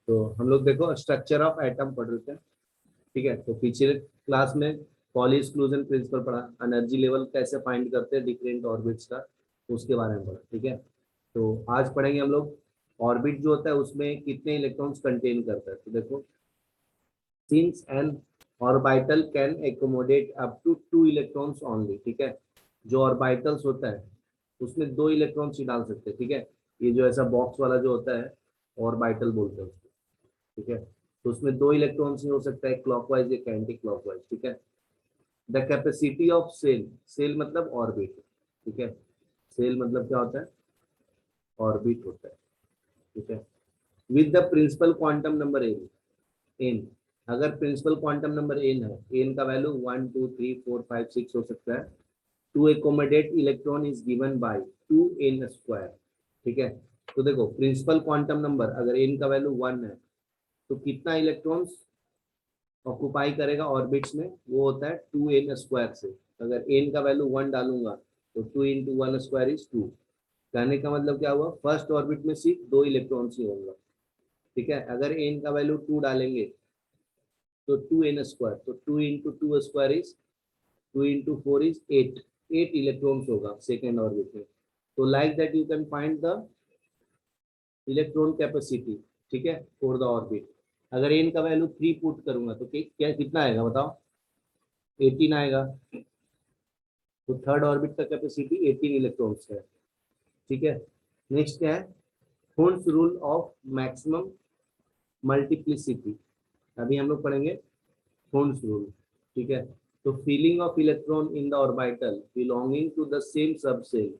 तो हम लोग देखो स्ट्रक्चर ऑफ एटम पढ़ रहे थे, ठीक है। तो पिछले क्लास में पॉली एक्सक्लूजन प्रिंसिपल पढ़ा, एनर्जी लेवल कैसे फाइंड करते हैं डिफरेंट ऑर्बिट्स का, उसके बारे में पढ़ा, ठीक है। तो आज पढ़ेंगे हम लोग ऑर्बिट जो होता है उसमें कितने इलेक्ट्रॉन्स कंटेन करता है। तो देखो, since an orbital can accommodate up to 2 electrons only, ठीक है। जो ऑर्बिटल्स होता है उसमें 2 इलेक्ट्रॉन्स ही डाल सकते हैं, ठीक है। ये जो ऐसा बॉक्स वाला जो होता है ऑर्बिटल बोलते हैं उसको, ठीक है। तो उसमें 2 इलेक्ट्रॉन्स ही हो सकता है, क्लॉकवाइज या एंटी क्लॉकवाइज, ठीक है। The capacity of shell, shell मतलब ऑर्बिट, ठीक है। सेल मतलब क्या होता है, ऑर्बिट होता है, ठीक है। With the principal quantum number n, n, अगर प्रिंसिपल क्वांटम नंबर एन है, एन का वैल्यू 1 2 3 4 5 6 हो सकता है, to accommodate electron is given by 2n², ठीक है। तो देखो प्रिंसिपल क्वांटम नंबर अगर एन का वैल्यू 1 है तो कितना इलेक्ट्रॉन्स ऑक्युपाई करेगा ऑर्बिट्स में, वो होता है 2n² से। अगर एन का वैल्यू 1 डालूंगा तो 2 × 1² इज 2। कहने का मतलब क्या हुआ, फर्स्ट ऑर्बिट में सिर्फ 2 इलेक्ट्रॉन्स ही होंगे, ठीक है। अगर एन का वैल्यू 2 डालेंगे तो 2n², तो 2 × 2² इज 2 × 4 इज 8, 8 इलेक्ट्रॉन्स होगा सेकेंड ऑर्बिट में। तो like that you can find the electron capacity, ठीक है, फॉर द ऑर्बिट। अगर एन का वैल्यू 3 पुट करूंगा तो क्या कितना आएगा बताओ, 18 आएगा। तो थर्ड ऑर्बिट का कैपेसिटी 18 इलेक्ट्रॉन्स है, ठीक है। नेक्स्ट क्या है, holes rule of maximum multiplicity, अभी हम लोग पढ़ेंगे होल्स रूल, ठीक है। तो filling of electron in the orbital belonging to the same subshell,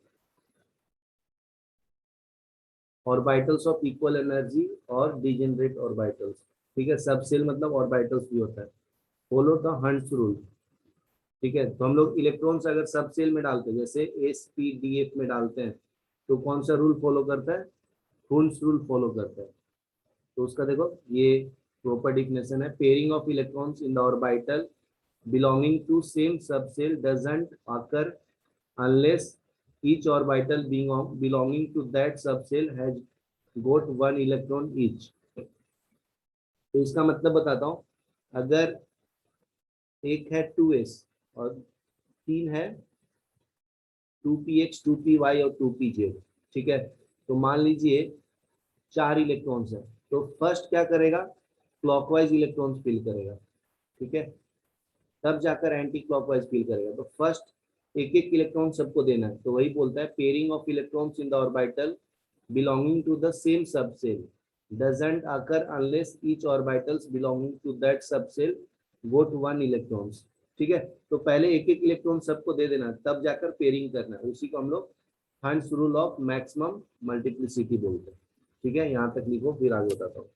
orbitals of equal energy और डिजेनरेट ऑर्बिटल्स, ठीक है। सबसेल मतलब ऑर्बिटल्स भी होता है। फॉलो द हंट्स रूल, ठीक है। तो हम लोग इलेक्ट्रॉन्स अगर सब सेल में डालते हैं, जैसे SPDF में डालते हैं, तो कौन सा रूल फॉलो करता है, हूल्स रूल फॉलो करता है। तो उसका देखो ये प्रॉपर डिफिनेशन है, pairing of electrons in the orbital belonging to same subcell doesn't occur unless each orbital belonging to that subcell has got 1 electron each। तो इसका मतलब बताता हूँ, अगर एक है 2s और 3 है 2px 2py और 2pz, ठीक है। तो मान लीजिए 4 इलेक्ट्रॉन्स है, तो फर्स्ट क्या करेगा, क्लॉकवाइज इलेक्ट्रॉन्स फिल करेगा, ठीक है। तब जाकर एंटी क्लॉकवाइज फिल करेगा। तो फर्स्ट एक एक इलेक्ट्रॉन सबको देना है, तो वही बोलता है pairing of electrons in the orbital belonging to the same subcell doesn't occur unless each orbitals belonging to that subcell got 1 electrons, ठीक है। तो पहले एक एक इलेक्ट्रॉन सबको दे देना, तब जाकर पेयरिंग करना है, उसी को हम लोग hunts rule of maximum multiplicity बोलते हैं, ठीक है। यहाँ तक लिखो, फिर आगे बताता हूँ,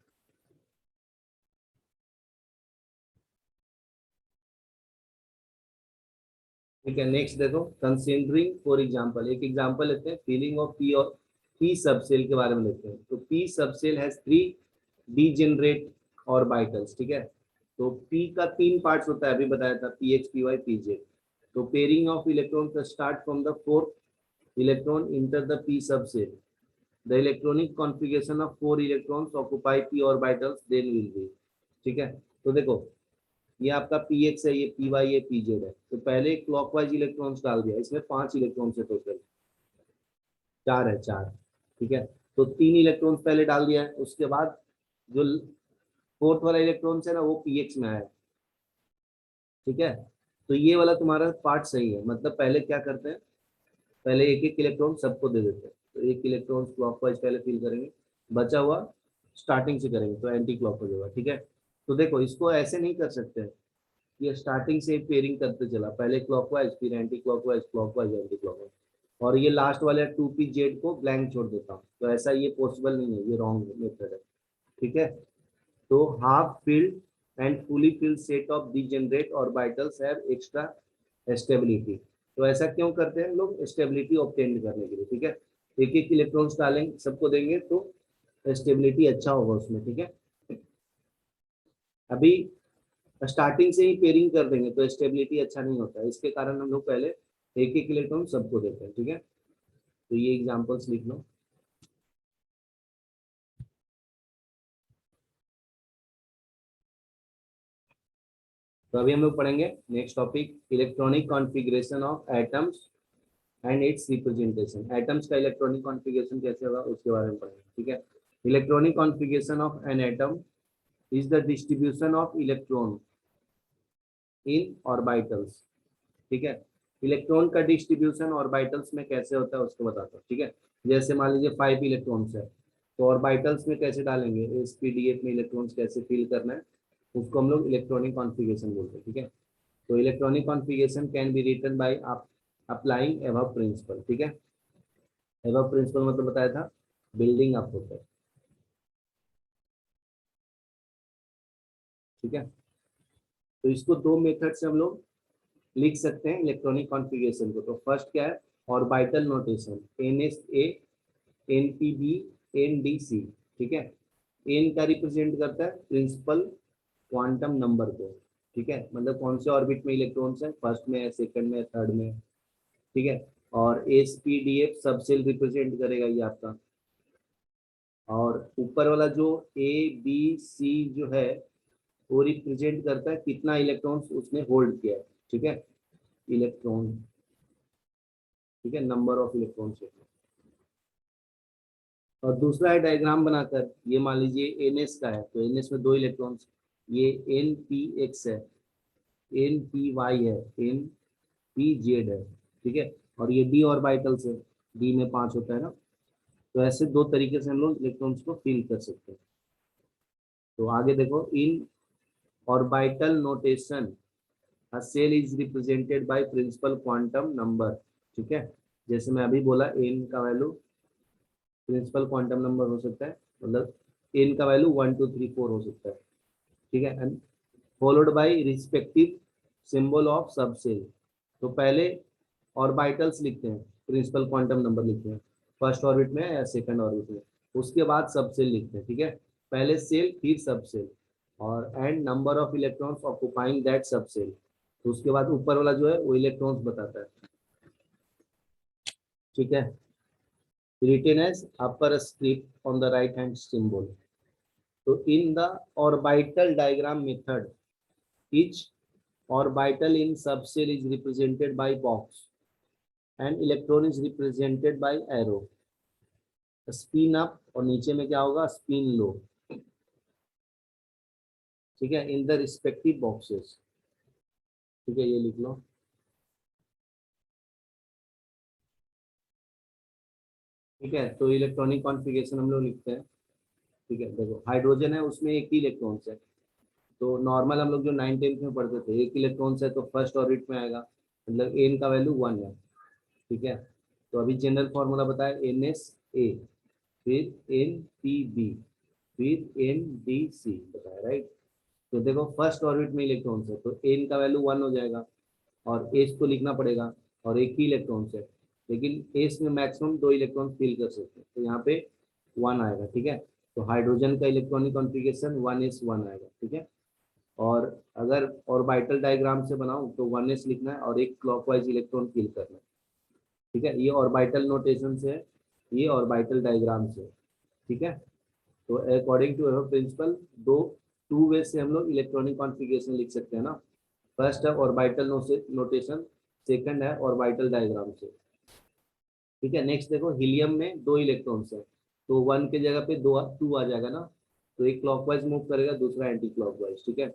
ठीक है। नेक्स्ट देखो, कंसिडरिंग फॉर एग्जांपल, एक एग्जांपल लेते हैं, फीलिंग ऑफ पी और पी सबसेल के बारे में लेते हैं। तो P subshell has 3 degenerate orbitals, ठीक है। तो पी का 3 पार्ट्स होता है, अभी बताया था, PX PY PZ। तो pairing of electron start from the 4th electron enter the p subshell, the electronic configuration of 4 electrons occupy p orbitals then will be, ठीक है। तो देखो ये आपका PX है, ये PY, ये PZ है। तो पहले क्लॉकवाइज इलेक्ट्रॉन्स डाल दिया, इसमें 5 इलेक्ट्रॉन्स है टोटल, 4 है 4, ठीक है। तो 3 इलेक्ट्रॉन्स पहले डाल दिया है, उसके बाद जो फोर्थ वाला इलेक्ट्रॉन्स है ना, वो PX में आया, ठीक है। तो ये वाला तुम्हारा पार्ट सही है, मतलब पहले क्या करते हैं, पहले एक एक इलेक्ट्रॉन सबको दे देते हैं। तो एक इलेक्ट्रॉन क्लॉकवाइज पहले फिल करेंगे, बचा हुआ स्टार्टिंग से करेंगे तो एंटी क्लॉकवाइज होगा, ठीक है। तो देखो इसको ऐसे नहीं कर सकते, ये स्टार्टिंग से पेयरिंग करते चला, पहले क्लॉकवाइज फिर anti clockwise, clockwise anti clockwise, और ये लास्ट वाले 2pz को ब्लैंक छोड़ देता हूँ। तो ऐसा ये पॉसिबल नहीं है, ये रॉन्ग मेथड है, ठीक है। तो half filled and fully filled set of degenerate orbitals have extra stability. तो ऐसा क्यों करते हैं लोग, स्टेबिलिटी ऑब्टेन करने के लिए, ठीक है। एक एक इलेक्ट्रॉन्स डालेंगे, सबको देंगे तो स्टेबिलिटी अच्छा होगा उसमें, ठीक है। अभी स्टार्टिंग से ही पेयरिंग कर देंगे तो स्टेबिलिटी अच्छा नहीं होता है, इसके कारण हम लोग पहले एक एक इलेक्ट्रॉन सबको देते हैं, ठीक है। तो ये एग्जांपल्स लिख लो। तो अभी हम लोग पढ़ेंगे next topic, electronic configuration of atoms and it's representation. Atoms का इलेक्ट्रॉनिक कॉन्फ़िगरेशन कैसे होगा उसके बारे में पढ़ेंगे, ठीक है। Electronic configuration of an atom is the distribution of electron in orbitals, ठीक है। इलेक्ट्रॉन का डिस्ट्रीब्यूशन ऑर्बिटल्स में कैसे होता है उसको बताता हूँ, ठीक है। जैसे मान लीजिए 5 इलेक्ट्रॉन्स है, तो ऑर्बिटल्स में कैसे डालेंगे, sp-df में इलेक्ट्रॉन्स कैसे फिल करना है, उसको हम लोग इलेक्ट्रॉनिक कॉन्फ़िगरेशन बोलते हैं, ठीक है। तो electronic configuration can be written by applying above principle, ठीक है। एबव प्रिंसिपल मतलब बताया था, बिल्डिंग अप होता है, ठीक है। तो इसको दो मेथड से हम लोग लिख सकते हैं इलेक्ट्रॉनिक कॉन्फ़िगरेशन को। तो फर्स्ट क्या है, orbital notation, NSA, NPB, NDC, ठीक है। एन का रिप्रेजेंट करता है प्रिंसिपल क्वांटम नंबर को, ठीक है, मतलब कौन से ऑर्बिट में इलेक्ट्रॉन्स है, फर्स्ट में है, सेकंड में, थर्ड में, ठीक है। और SPDF सबसेल रिप्रेजेंट करेगा ये आपका। और ऊपर वाला जो ABC जो है वो रिप्रेजेंट करता है कितना इलेक्ट्रॉन्स उसने होल्ड किया है, ठीक है, इलेक्ट्रॉन, ठीक है, नंबर ऑफ इलेक्ट्रॉन्स। और दूसरा है डायग्राम बनाकर, ये मान लीजिए NS का है, तो NS में दो इलेक्ट्रॉन्स, ये NPX है, NPY है, NPZ है, ठीक है। और ये D ऑर्बिटल्स है, D में 5 होता है ना। तो ऐसे दो तरीके से हम लोग इलेक्ट्रॉन्स को फिल कर सकते हैं। तो आगे देखो, in orbital notation a cell is represented by principal quantum number, ठीक है। जैसे मैं अभी बोला, n का वैल्यू प्रिंसिपल क्वांटम नंबर हो सकता है, मतलब n का वैल्यू 1 2 3 4 हो सकता है, ठीक है। And followed by respective symbol of subshell. तो पहले ऑर्बिटल्स लिखते हैं, प्रिंसिपल क्वांटम नंबर लिखते हैं फर्स्ट ऑर्बिट में या सेकंड ऑर्बिट में, उसके बाद सबसेल लिखते हैं, ठीक है। पहले सेल फिर सबसेल, और and number of electrons occupying that subshell. तो उसके बाद ऊपर वाला जो है वो इलेक्ट्रॉन्स बताता है, ठीक है। written as upper script on the right hand symbol. So in the orbital diagram method, each orbital in subcell is represented by box and electron is represented by arrow. Spin up और नीचे में क्या होगा, spin लो, ठीक है, in the respective boxes, ठीक है, ये लिख लो, ठीक है। तो इलेक्ट्रॉनिक कॉन्फ़िगरेशन हम लोग लिखते हैं, ठीक है। देखो हाइड्रोजन है, उसमें एक ही इलेक्ट्रॉन्स है, तो नॉर्मल हम लोग जो 9th 10th में पढ़ते थे, एक इलेक्ट्रॉन्स है तो फर्स्ट ऑर्बिट में आएगा, मतलब एन का वैल्यू 1 है, ठीक है। तो अभी जनरल फॉर्मूला बताया, NSA, फिर NPB, फिर NDC बताया, राइट। तो देखो फर्स्ट ऑर्बिट में इलेक्ट्रॉन्स है तो एन का वैल्यू 1 हो जाएगा, और एस को लिखना पड़ेगा, और एक ही इलेक्ट्रॉन्स है, लेकिन एस में मैक्सिमम 2 इलेक्ट्रॉन फिल कर सकते हैं, तो यहाँ पे 1 आएगा, ठीक है। तो हाइड्रोजन का इलेक्ट्रॉनिक कॉन्फ़िगरेशन 1s1 आएगा, ठीक है। और अगर ऑर्बिटल डायग्राम से बनाऊं तो 1s लिखना है और एक क्लॉकवाइज इलेक्ट्रॉन फिल करना है, ठीक है। ये ऑर्बिटल नोटेशन से है, ये ऑर्बिटल डायग्राम से, ठीक है। तो अकॉर्डिंग टू एवर प्रिंसिपल, दो टू वे से हम लोग इलेक्ट्रॉनिक कॉन्फ़िगरेशन लिख सकते हैं ना। फर्स्ट है ऑर्बिटल नोटेशन, सेकंड है ऑर्बिटल डायग्राम से, ठीक है। नेक्स्ट देखो, हीलियम में 2 इलेक्ट्रॉन्स है, तो 1 की जगह पे 2 आ जाएगा ना, तो एक क्लॉकवाइज मूव करेगा, दूसरा एंटी क्लॉकवाइज, ठीक है।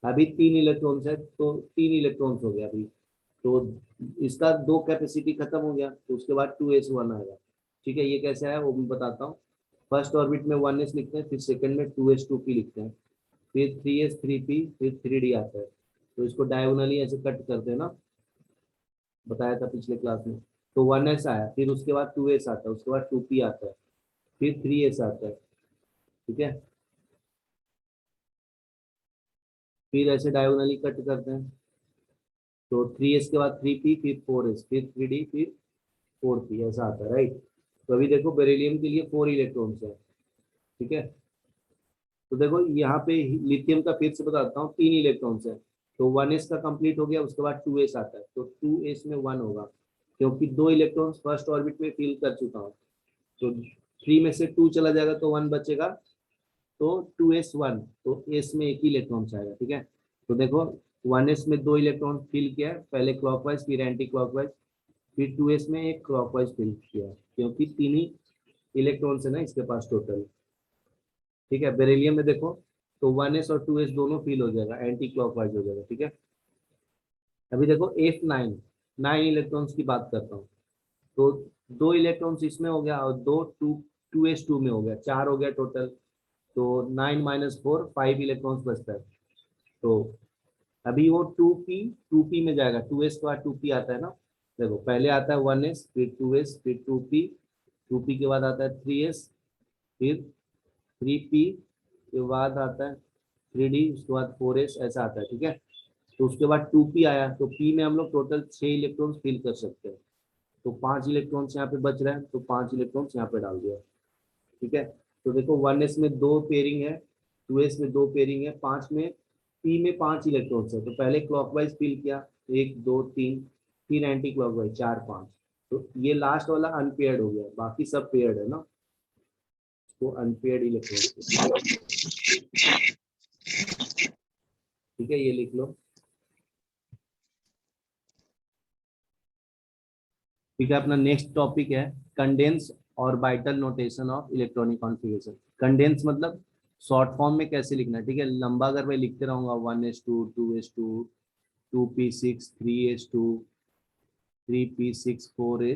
अभी 3 इलेक्ट्रॉन्स है तो 3 इलेक्ट्रॉन्स हो गया अभी, तो इसका 2 कैपेसिटी खत्म हो गया, तो उसके बाद 2s1 आएगा, ठीक है। ये कैसे आया वो मैं बताता हूँ। फर्स्ट ऑर्बिट में 1s लिखते हैं, फिर सेकंड में 2s2p लिखते हैं, फिर 3s3p, फिर 3d आता है, तो इसको डायगोनली ऐसे कट करते हैं ना, बताया था पिछले क्लास में। तो 1s आया, फिर उसके बाद 2s आता है, उसके बाद 2p आता है, फिर 3s आता है, ठीक है। फिर ऐसे डायगोनली कट करते हैं, तो 3s के बाद 3p, फिर 4s, फिर 3d, फिर 4p, ऐसा आता है, राइट। तो अभी देखो बेरिलियम के लिए 4 इलेक्ट्रॉन्स है, ठीक है। तो देखो यहाँ पे लिथियम का फिर से बताता हूँ, 3 इलेक्ट्रॉन्स है, तो 1s का कंप्लीट हो गया, उसके बाद 2s आता है, तो 2s में 1 होगा, क्योंकि 2 इलेक्ट्रॉन्स फर्स्ट ऑर्बिट में फिल कर चुका हूँ, तो 3 में से 2 चला जाएगा तो 1 बचेगा, तो 2s1, तो s में एक ही इलेक्ट्रॉन आएगा, ठीक है। तो देखो 1s में 2 इलेक्ट्रॉन फिल किया है, पहले क्लॉकवाइज फिर एंटी क्लॉकवाइज, फिर 2s में एक क्लॉकवाइज फिल किया है, क्योंकि 3 ही इलेक्ट्रॉन्स है ना इसके पास टोटल। ठीक है, बेरिलियम में देखो तो 1s और 2s दोनों फिल हो जाएगा, एंटी क्लॉकवाइज हो जाएगा। ठीक है, अभी देखो F9, 9 इलेक्ट्रॉन्स की बात करता हूँ, तो 2 इलेक्ट्रॉन्स इसमें हो गया और दो 2s2 में हो गया, 4 हो गया टोटल। तो 9 माइनस 4, 5 इलेक्ट्रॉन्स बचता है। तो अभी वो 2p में जाएगा, 2s के बाद 2p आता है ना। देखो पहले आता है 1s, फिर 2s, फिर 2p के बाद आता है 3s, फिर 3p के बाद आता है 3d, उसके बाद 4s, ऐसा आता है। ठीक है, तो उसके बाद 2p आया, तो p में हम लोग टोटल 6 इलेक्ट्रॉन्स फिल कर सकते हैं। तो 5 इलेक्ट्रॉन्स यहाँ पे बच रहे हैं, तो 5 इलेक्ट्रॉन्स यहाँ पे डाल दिया। ठीक है, तो देखो 1s में 2 पेयरिंग है, 2s में 2 पेयरिंग है, 5 में p में 5 इलेक्ट्रॉन्स है। तो पहले क्लॉकवाइज फिल किया, 1 2 3, फिर एंटी क्लॉकवाइज 4 5। तो ये लास्ट वाला अनपेयर्ड हो गया, बाकी सब पेयर्ड है ना, तो अनपेयर्ड इलेक्ट्रॉन्स। ठीक है, ये लिख लो। ठीक है, अपना नेक्स्ट टॉपिक है condense orbital notation of electronic configuration. Condense मतलब शॉर्ट फॉर्म में कैसे लिखना है। ठीक है, लंबा अगर मैं लिखते रहूंगा 1s2 2s2 2p6 3s2 3p6 4a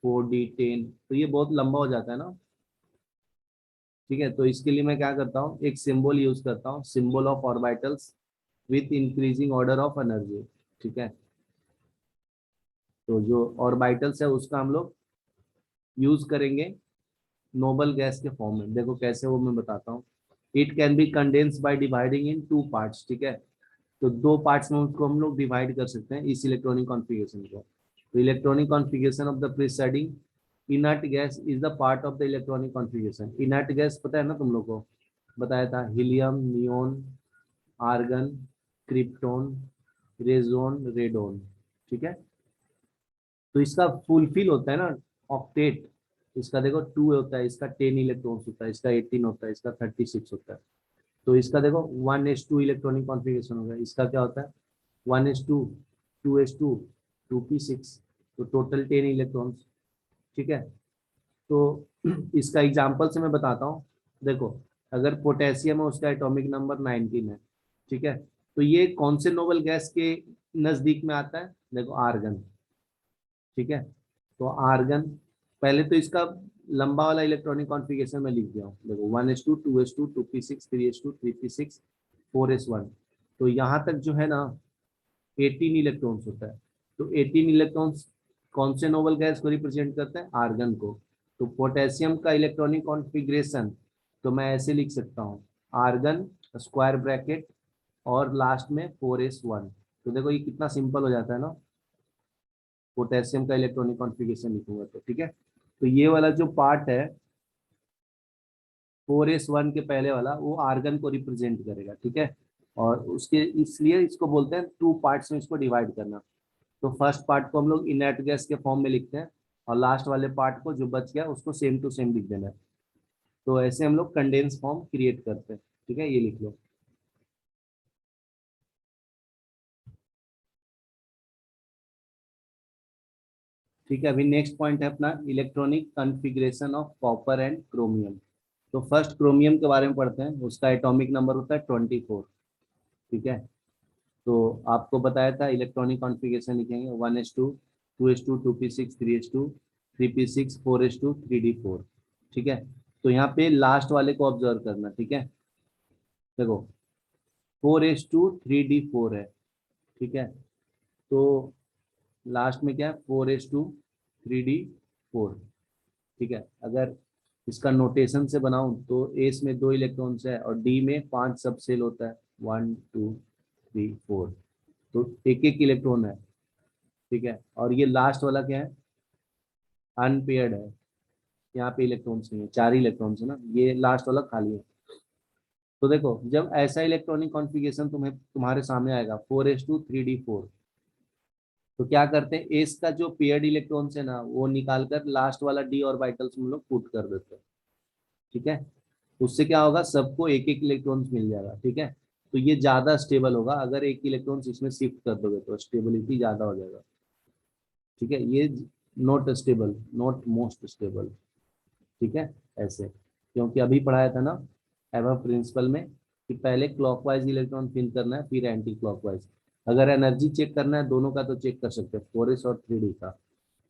4d10, तो ये बहुत लंबा हो जाता है ना। ठीक है, तो इसके लिए मैं क्या करता हूँ, एक सिंबल यूज करता हूँ, symbol of orbitals with increasing order of energy. ठीक है, तो जो ऑर्बिटल्स है उसका हम लोग यूज करेंगे नोबल गैस के फॉर्म में। देखो कैसे, वो मैं बताता हूँ। It can be condense by dividing in 2 parts. ठीक है, तो 2 पार्ट्स में उसको हम लोग डिवाइड कर सकते हैं इस इलेक्ट्रॉनिक कॉन्फ़िगरेशन को। तो electronic configuration of the preceding inert gas is the part of the electronic configuration. Inert gas पता है ना तुम लोग को, बताया था, helium, neon, argon, krypton, xenon, radon. ठीक है, तो इसका फुलफिल होता है ना ऑक्टेट। इसका देखो 2 होता है, इसका 10 इलेक्ट्रॉन्स होता है, इसका 18 होता है, इसका 36 होता है। तो इसका देखो 1s2 इलेक्ट्रॉनिक कॉन्फ़िगरेशन होगा, इसका क्या होता है 1s2 2s2 2p6, तो टोटल 10 इलेक्ट्रॉन्स। ठीक है, तो इसका एग्जांपल से मैं बताता हूँ। देखो अगर पोटेशियम है, उसका एटॉमिक नंबर 19 है। ठीक है, तो ये कौन से नोबल गैस के नजदीक में आता है, देखो आर्गन। ठीक है, तो आर्गन, पहले तो इसका लंबा वाला इलेक्ट्रॉनिक कॉन्फ़िगरेशन में लिख दिया हूँ। देखो 1s2 2s2 2p6 3s2 3p6 4s1, तो यहाँ तक जो है ना 18 इलेक्ट्रॉन्स होता है। तो 18 इलेक्ट्रॉन्स कौन से नोबल गैस को रिप्रेजेंट करता है, आर्गन को। तो पोटेशियम का इलेक्ट्रॉनिक कॉन्फ़िगरेशन तो मैं ऐसे लिख सकता हूँ, आर्गन स्क्वायर ब्रैकेट और लास्ट में 4s1। तो देखो ये कितना सिंपल हो जाता है ना, पोटेशियम का इलेक्ट्रॉनिक कॉन्फ़िगरेशन लिखूंगा तो। ठीक है, तो ये वाला जो पार्ट है 4s1 के पहले वाला, वो आर्गन को रिप्रेजेंट करेगा। ठीक है, और उसके इसलिए इसको बोलते हैं 2 पार्ट्स में इसको डिवाइड करना। तो फर्स्ट पार्ट को हम लोग इनर्ट गैस के फॉर्म में लिखते हैं, और लास्ट वाले पार्ट को जो बच गया उसको सेम टू सेम लिख देना है। तो ऐसे हम लोग कंडेंस फॉर्म क्रिएट करते हैं। ठीक है, ये लिख लो। ठीक है, अभी नेक्स्ट पॉइंट है अपना electronic configuration of copper and chromium. तो फर्स्ट क्रोमियम के बारे में पढ़ते हैं, उसका एटॉमिक नंबर होता है 24। ठीक है, तो आपको बताया था इलेक्ट्रॉनिक कॉन्फ़िगरेशन लिखेंगे 1s2 2s2 2p6 3s2 3p6 4s2 3d4। ठीक है, तो यहाँ पे लास्ट वाले को ऑब्जर्व करना। ठीक है, देखो 4s2 3d4 है। ठीक है, तो लास्ट में क्या है 4s2 3d4। ठीक है, अगर इसका नोटेशन से बनाऊं तो एस में 2 इलेक्ट्रॉन्स है और डी में 5 सब सेल होता है, 1 2 3 4, तो एक एक इलेक्ट्रॉन है। ठीक है, और ये लास्ट वाला क्या है, अनपेयर्ड है, यहाँ पे इलेक्ट्रॉन्स नहीं है, 4 इलेक्ट्रॉन्स है ना, ये लास्ट वाला खाली है। तो देखो जब ऐसा इलेक्ट्रॉनिक कॉन्फ़िगरेशन तुम्हें तुम्हारे सामने आएगा 4s2 3d4, तो क्या करते हैं, एस का जो पेयर्ड इलेक्ट्रॉन्स है ना वो निकाल कर लास्ट वाला डी ऑर्बिटल्स में लोग पुट कर देते हैं। ठीक है, उससे क्या होगा, सबको एक एक इलेक्ट्रॉन्स मिल जाएगा। ठीक है, तो ये ज्यादा स्टेबल होगा। अगर एक इलेक्ट्रॉन इसमें शिफ्ट कर दोगे तो स्टेबिलिटी ज्यादा हो जाएगा। ठीक है, ये not stable, not most stable. ठीक है, ऐसे, क्योंकि अभी पढ़ाया था ना एबव प्रिंसिपल में कि पहले क्लॉकवाइज इलेक्ट्रॉन फिल करना है फिर एंटी क्लॉकवाइज। अगर एनर्जी चेक करना है दोनों का तो चेक कर सकते हैं, 4s और 3d का।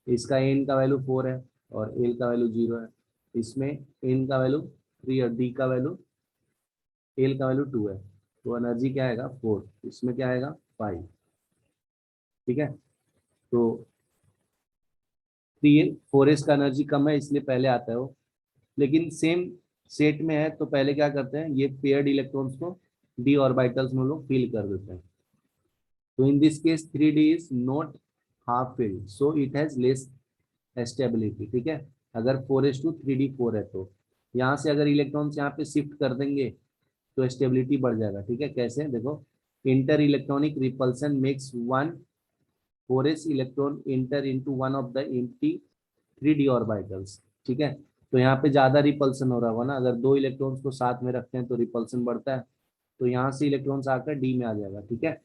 इसका एन का वैल्यू 4 है और एल का वैल्यू 0 है। इसमें एन का वैल्यू 3 और डी का वैल्यू, एल का वैल्यू 2 है। तो एनर्जी क्या आएगा 4, इसमें क्या आएगा 5। ठीक है, तो 4s का एनर्जी कम है इसलिए पहले आता है वो। लेकिन सेम सेट में है तो पहले क्या करते हैं, ये पेयर्ड इलेक्ट्रॉन्स को डी ऑर्बिटल्स में लोग फिल कर देते हैं। तो in this case 3d is not half filled so it has less stability. ठीक है, अगर 4s2 3d 4 है तो यहाँ से अगर इलेक्ट्रॉन्स यहाँ पे शिफ्ट कर देंगे तो स्टेबिलिटी बढ़ जाएगा। ठीक है, कैसे देखो, inter electronic repulsion makes one 4s electron inter into one of the empty 3d orbitals. ठीक है, तो यहाँ पे ज्यादा रिपल्सन हो रहा होगा ना, अगर दो इलेक्ट्रॉन्स को साथ में रखते हैं तो रिपल्सन बढ़ता है। तो यहाँ से इलेक्ट्रॉन्स आकर डी में आ जाएगा। ठीक है,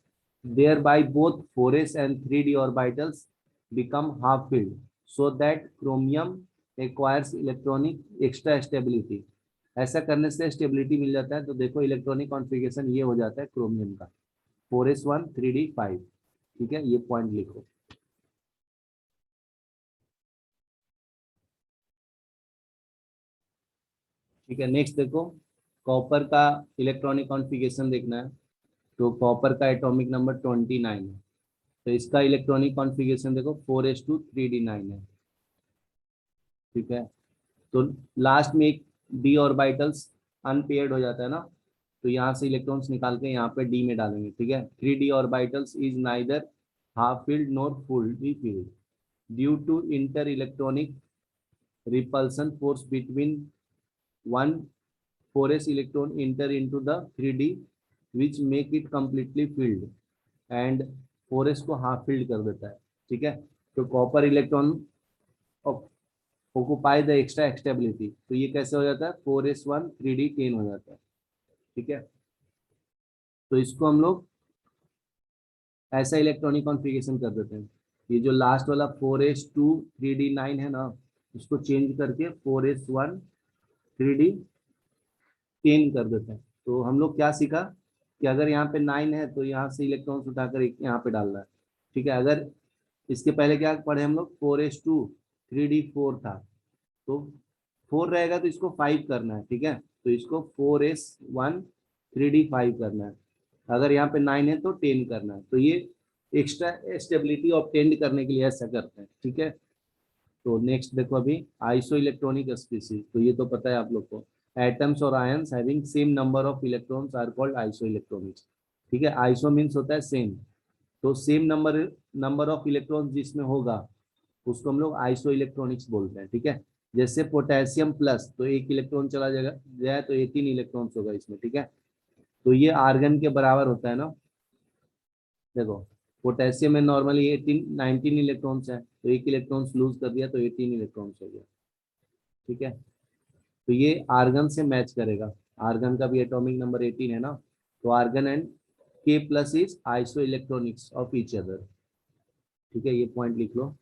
thereby both 4s and 3d orbitals become half filled so that chromium acquires electronic extra stability. ऐसा करने से स्टेबिलिटी मिल जाता है। तो देखो इलेक्ट्रॉनिक कॉन्फ़िगरेशन ये हो जाता है क्रोमियम का 4s1 3d5। ठीक है, ये पॉइंट लिखो। ठीक है, नेक्स्ट देखो, कॉपर का इलेक्ट्रॉनिक कॉन्फ़िगरेशन देखना है। तो कॉपर का एटॉमिक नंबर 29 है। तो इसका इलेक्ट्रॉनिक कॉन्फ़िगरेशन देखो 4s2 3d9 है। ठीक है, तो लास्ट में एक डी ऑर्बिटल्स अनपेयर्ड हो जाता है ना, तो यहाँ से इलेक्ट्रॉन्स निकाल के यहाँ पे डी में डालेंगे। ठीक है, 3d orbitals is neither half filled nor fully filled due to interelectronic repulsion force between one 4s electron enter into the 3d which make it completely filled and 4s को half field कर देता है। ठीक है, तो copper electron occupy the extra stability, तो ये कैसे हो जाता है 4s1 3d10 हो जाता है। ठीक है, तो इसको हम लोग ऐसा इलेक्ट्रॉनिक कॉन्फ़िगरेशन कर देते हैं। ये जो लास्ट वाला 4s2 3d9 है ना, इसको चेंज करके 4s1 3d10 कर देते हैं। तो हम लोग क्या सीखा कि अगर यहाँ पे 9 है तो यहाँ से इलेक्ट्रॉन्स उठाकर एक यहाँ पे डालना है। ठीक है, अगर इसके पहले क्या पढ़े हम लोग 4s2 3d4 था, तो 4 रहेगा तो इसको 5 करना है। ठीक है, तो इसको 4s1 3d5 करना है। अगर यहाँ पे 9 है तो 10 करना है। तो ये एक्स्ट्रा स्टेबिलिटी ऑब्टेंड करने के लिए ऐसा करते हैं। ठीक है, तो नेक्स्ट देखो अभी आइसो इलेक्ट्रॉनिक स्पीसीज, तो ये तो पता है आप लोग को, एटम्स और ions having same number of electrons are called isoelectronics. ठीक है, आइसो मीन्स होता है सेम, तो same number number of electrons जिसमें होगा उसको हम लोग आइसो इलेक्ट्रॉनिक्स बोलते हैं। ठीक है, जैसे पोटेशियम प्लस तो एक इलेक्ट्रॉन चला जाएगा जाए तो 18 इलेक्ट्रॉन्स होगा इसमें। ठीक है, तो ये आर्गन के बराबर होता है ना। देखो पोटेशियम में नॉर्मली 18 19 इलेक्ट्रॉन्स है, तो एक इलेक्ट्रॉन्स लूज कर दिया तो 18 इलेक्ट्रॉन्स हो गया। ठीक है, तो ये आर्गन से मैच करेगा। आर्गन का भी एटॉमिक नंबर 18 है ना, तो आर्गन एंड के plus is iso electronics of each other. ठीक है, ये पॉइंट लिख लो।